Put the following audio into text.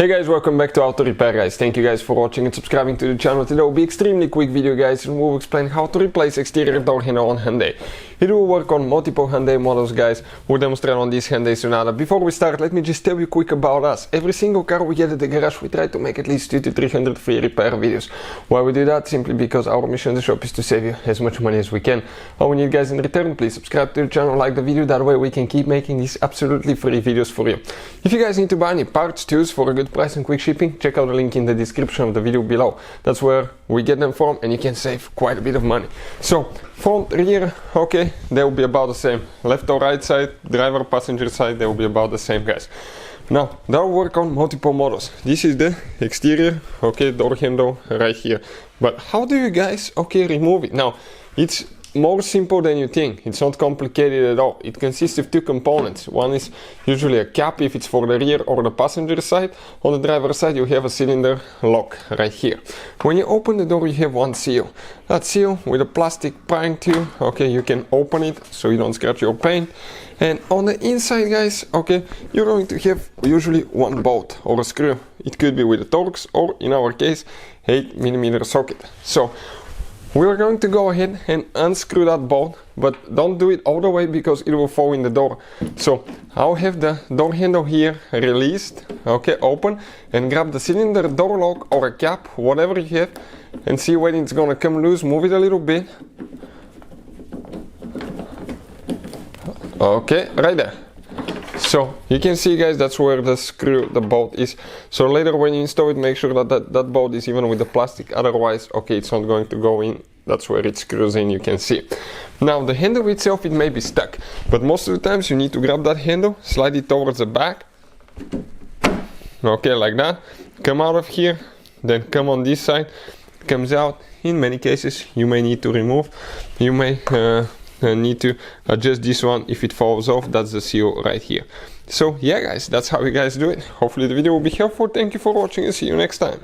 Hey guys, welcome back to Auto Repair guys. Thank you guys for watching and subscribing to the channel. Today will be extremely quick video guys, and we'll explain how to replace exterior door handle on Hyundai. It will work on multiple Hyundai models guys. We'll demonstrate on this Hyundai Sonata. Before we start, let me just tell you quick about us. Every single car we get at the garage, we try to make at least 200 to 300 free repair videos. Why we do that? Simply because our mission in the shop is to save you as much money as we can. All we need guys in return, please subscribe to the channel, like the video, that way we can keep making these absolutely free videos for you. If you guys need to buy any parts, tools for a good price and quick shipping, check out the link in the description of the video below. That's where we get them from, and you can save quite a bit of money. So front, rear, okay, they will be about the same. Left or right side, driver, passenger side, they will be about the same guys. Now that will work on multiple models. This is the exterior, okay, door handle right here. But how do you guys remove it? Now it's more simple than you think. It's not complicated at all. It consists of two components. One is usually a cap if it's for the rear or the passenger side. On the driver's side you have a cylinder lock right here. When you open the door you have one seal. That seal with a plastic prying tool, okay, you can open it so you don't scratch your paint. And on the inside guys, okay, you're going to have usually one bolt or a screw. It could be with a Torx or in our case 8mm socket. So we're going to go ahead and unscrew that bolt, but don't do it all the way because it will fall in the door. So I'll have the door handle here released, okay, open, and grab the cylinder door lock or a cap, whatever you have, and see when it's gonna come loose. Move it a little bit. Okay, right there. So you can see guys, that's where the screw, the bolt is. So later when you install it, make sure that bolt is even with the plastic, otherwise okay, it's not going to go in. That's where it screws in, you can see. Now the handle itself, it may be stuck, but most of the times you need to grab that handle, slide it towards the back, okay, like that, come out of here, then come on this side, comes out. In many cases you may need to remove, you may need to adjust this one if it falls off. That's the seal right here. So yeah guys, that's how you guys do it. Hopefully the video will be helpful. Thank you for watching and see you next time.